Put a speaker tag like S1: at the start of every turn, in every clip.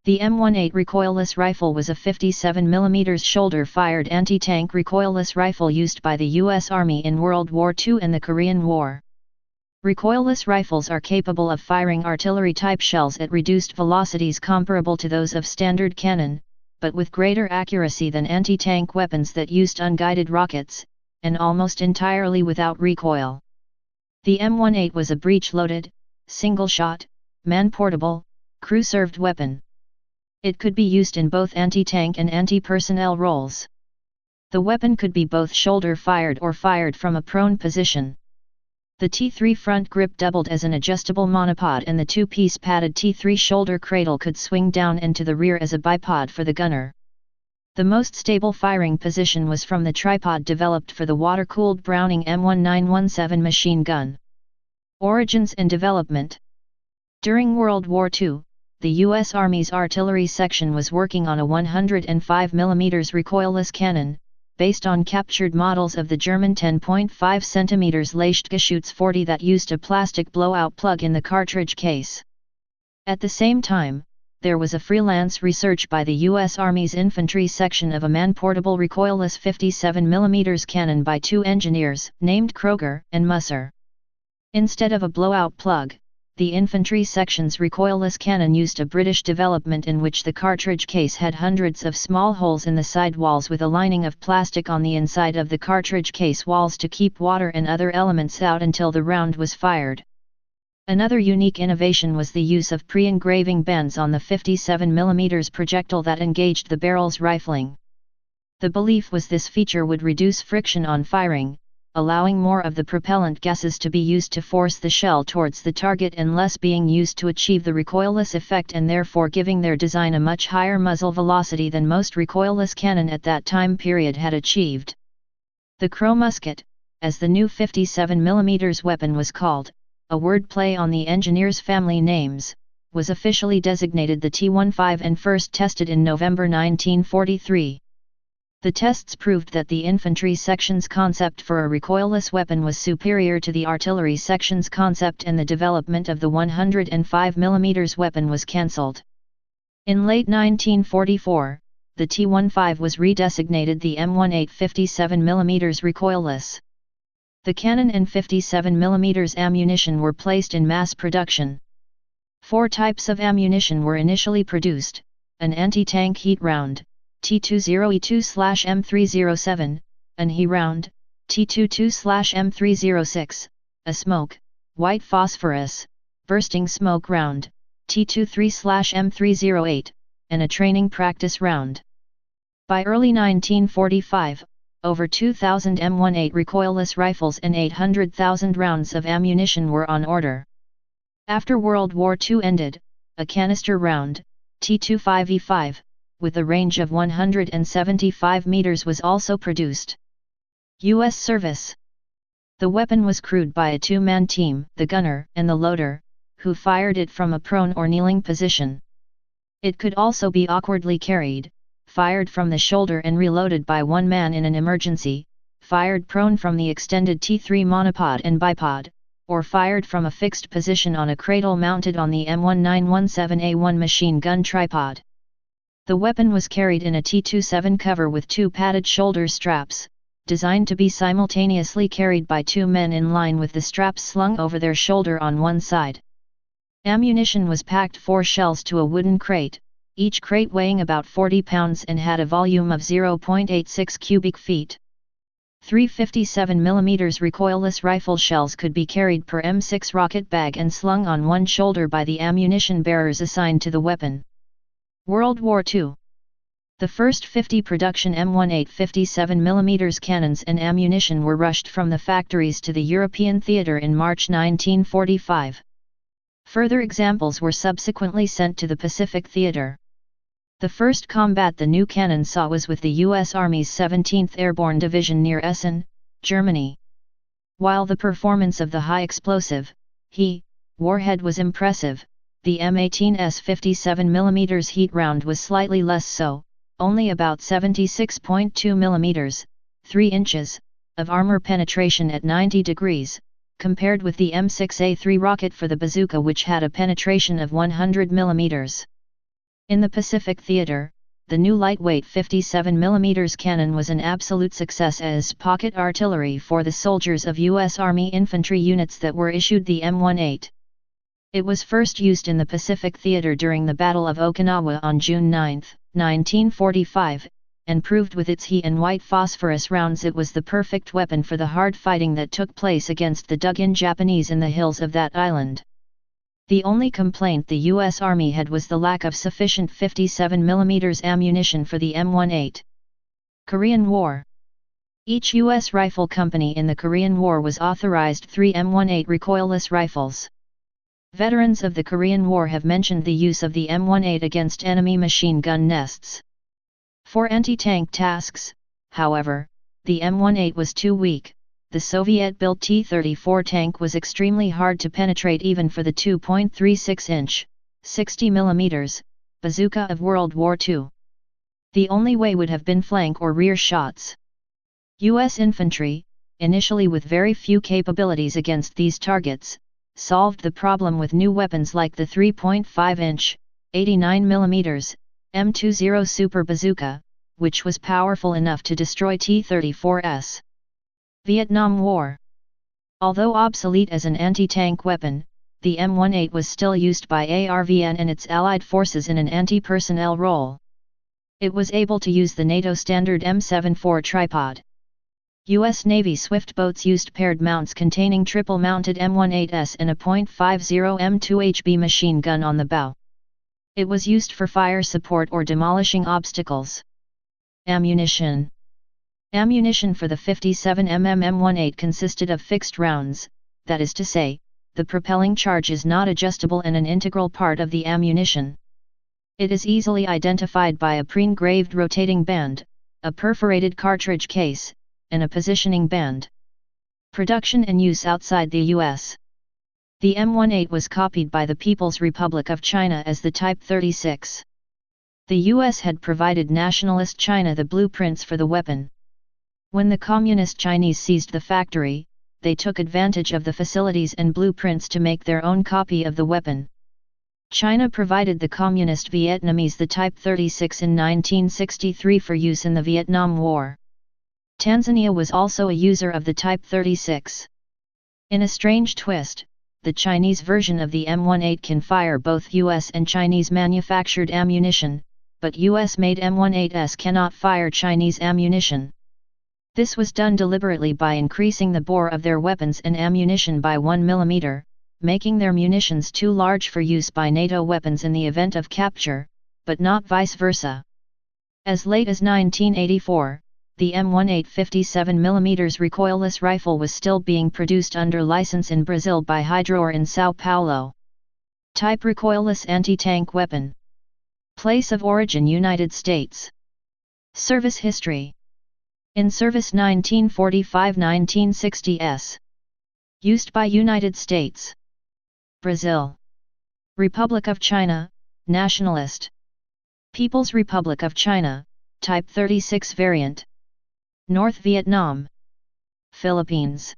S1: The M18 Recoilless Rifle was a 57mm shoulder-fired anti-tank recoilless rifle used by the U.S. Army in World War II and the Korean War. Recoilless rifles are capable of firing artillery-type shells at reduced velocities comparable to those of standard cannon, but with greater accuracy than anti-tank weapons that used unguided rockets, and almost entirely without recoil. The M18 was a breech-loaded, single-shot, man-portable, crew-served weapon. It could be used in both anti-tank and anti-personnel roles. The weapon could be both shoulder-fired or fired from a prone position. The T3 front grip doubled as an adjustable monopod, and the two-piece padded T3 shoulder cradle could swing down and to the rear as a bipod for the gunner. The most stable firing position was from the tripod developed for the water-cooled Browning M1917 machine gun. Origins and development. During World War II, the U.S. Army's artillery section was working on a 105mm recoilless cannon, based on captured models of the German 10.5 cm Leichtgeschütz 40 that used a plastic blowout plug in the cartridge case. At the same time, there was a freelance research by the U.S. Army's infantry section of a man-portable recoilless 57mm cannon by two engineers, named Kroger and Musser. Instead of a blowout plug, the infantry section's recoilless cannon used a British development in which the cartridge case had hundreds of small holes in the side walls with a lining of plastic on the inside of the cartridge case walls to keep water and other elements out until the round was fired. Another unique innovation was the use of pre-engraving bands on the 57mm projectile that engaged the barrel's rifling. The belief was this feature would reduce friction on firing, allowing more of the propellant gases to be used to force the shell towards the target and less being used to achieve the recoilless effect, and therefore giving their design a much higher muzzle velocity than most recoilless cannon at that time period had achieved. The Crow musket, as the new 57mm weapon was called, a wordplay on the engineers' family names, was officially designated the T-15 and first tested in November 1943. The tests proved that the infantry section's concept for a recoilless weapon was superior to the artillery section's concept, and the development of the 105mm weapon was cancelled. In late 1944, the T-15 was redesignated the M18 57mm recoilless. The cannon and 57mm ammunition were placed in mass production. Four types of ammunition were initially produced: an anti-tank heat round, T20E2/M307, an HE round, T22/M306, a smoke, white phosphorus, bursting smoke round, T23/M308, and a training practice round. By early 1945, over 2,000 M18 recoilless rifles and 800,000 rounds of ammunition were on order. After World War II ended, a canister round, T25E5, with a range of 175 meters was also produced. U.S. service. The weapon was crewed by a two-man team, the gunner and the loader, who fired it from a prone or kneeling position. It could also be awkwardly carried, fired from the shoulder and reloaded by one man in an emergency, fired prone from the extended T3 monopod and bipod, or fired from a fixed position on a cradle mounted on the M1917A1 machine gun tripod. The weapon was carried in a T27 cover with two padded shoulder straps, designed to be simultaneously carried by two men in line with the straps slung over their shoulder on one side. Ammunition was packed 4 shells to a wooden crate, each crate weighing about 40 pounds and had a volume of 0.86 cubic feet. 3 57mm recoilless rifle shells could be carried per M6 rocket bag and slung on one shoulder by the ammunition bearers assigned to the weapon. World War II. The first 50 production M18 57mm cannons and ammunition were rushed from the factories to the European theatre in March 1945. Further examples were subsequently sent to the Pacific Theatre. The first combat the new cannon saw was with the U.S. Army's 17th Airborne Division near Essen, Germany. While the performance of the high-explosive HE warhead was impressive, the M18's 57mm heat round was slightly less so, only about 76.2 mm, 3 inches, of armor penetration at 90 degrees, compared with the M6A3 rocket for the bazooka, which had a penetration of 100 mm. In the Pacific theater, the new lightweight 57mm cannon was an absolute success as pocket artillery for the soldiers of U.S. Army infantry units that were issued the M18. It was first used in the Pacific theater during the Battle of Okinawa on June 9, 1945, and proved with its heat and white phosphorus rounds it was the perfect weapon for the hard fighting that took place against the dug-in Japanese in the hills of that island. The only complaint the U.S. Army had was the lack of sufficient 57mm ammunition for the M18. Korean War. Each U.S. rifle company in the Korean War was authorized 3 M18 recoilless rifles. Veterans of the Korean War have mentioned the use of the M18 against enemy machine gun nests. For anti-tank tasks, however, the M18 was too weak. The Soviet-built T-34 tank was extremely hard to penetrate even for the 2.36-inch, 60mm, bazooka of World War II. The only way would have been flank or rear shots. U.S. infantry, initially with very few capabilities against these targets, solved the problem with new weapons like the 3.5-inch, 89mm, M20 Super Bazooka, which was powerful enough to destroy T-34s. Vietnam War. Although obsolete as an anti-tank weapon, the M18 was still used by ARVN and its allied forces in an anti-personnel role. It was able to use the NATO standard M74 tripod. U.S. Navy swift boats used paired mounts containing triple-mounted M18s and a .50 M2HB machine gun on the bow. It was used for fire support or demolishing obstacles. Ammunition. Ammunition for the 57mm M18 consisted of fixed rounds, that is to say, the propelling charge is not adjustable and an integral part of the ammunition. It is easily identified by a pre-engraved rotating band, a perforated cartridge case, and a positioning band. Production and use outside the U.S. The M18 was copied by the People's Republic of China as the Type 36. The U.S. had provided Nationalist China the blueprints for the weapon. When the Communist Chinese seized the factory, they took advantage of the facilities and blueprints to make their own copy of the weapon. China provided the Communist Vietnamese the Type 36 in 1963 for use in the Vietnam War. Tanzania was also a user of the Type 36. In a strange twist, the Chinese version of the M18 can fire both U.S. and Chinese manufactured ammunition, but US-made M18s cannot fire Chinese ammunition. This was done deliberately by increasing the bore of their weapons and ammunition by 1 mm, making their munitions too large for use by NATO weapons in the event of capture, but not vice versa. As late as 1984, the M18 57mm recoilless rifle was still being produced under license in Brazil by Hydroar in São Paulo. Type recoilless anti-tank weapon. Place of origin United States. Service history. In service 1945–1960s. Used by United States. Brazil. Republic of China, Nationalist. People's Republic of China, Type 36 variant. North Vietnam. Philippines.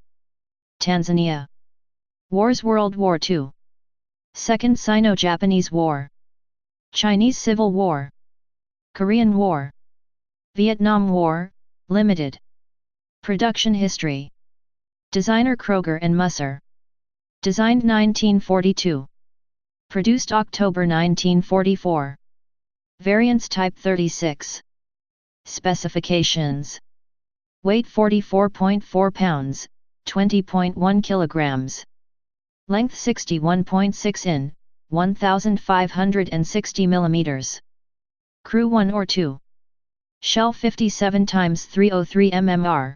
S1: Tanzania. Wars World War II. Second Sino-Japanese War. Chinese Civil War. Korean War. Vietnam War, Limited. Production history. Designer Kroger and Musser. Designed 1942. Produced October 1944. Variants Type 36. Specifications. Weight 44.4 pounds, 20.1 kilograms. Length 61.6 in, 1560 millimeters. Crew 1 or 2. Shell 57 x 303 mmR.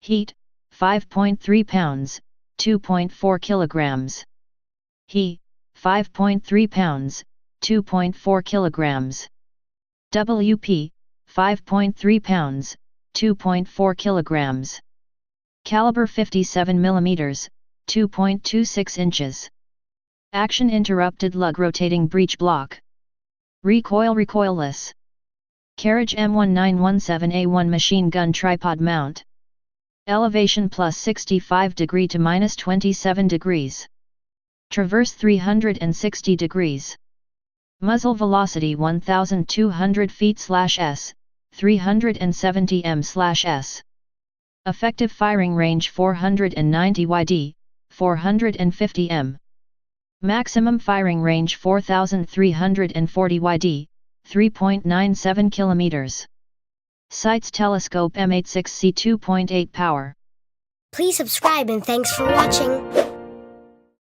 S1: Heat, 5.3 pounds, 2.4 kilograms. He, 5.3 pounds, 2.4 kilograms. WP, 5.3 pounds, 2.4 kilograms. Caliber 57 mm, 2.26 inches. Action interrupted lug rotating breech block. Recoil recoilless. Carriage M1917A1 machine gun tripod mount. Elevation plus 65 degree to minus 27 degrees. Traverse 360 degrees. Muzzle velocity 1200 feet/s, 370 m/s. Effective firing range 490 yd, 450 m. Maximum firing range 4340 yd, 3.97 km. Sights telescope M86C 2.8 power.
S2: Please subscribe and thanks for watching.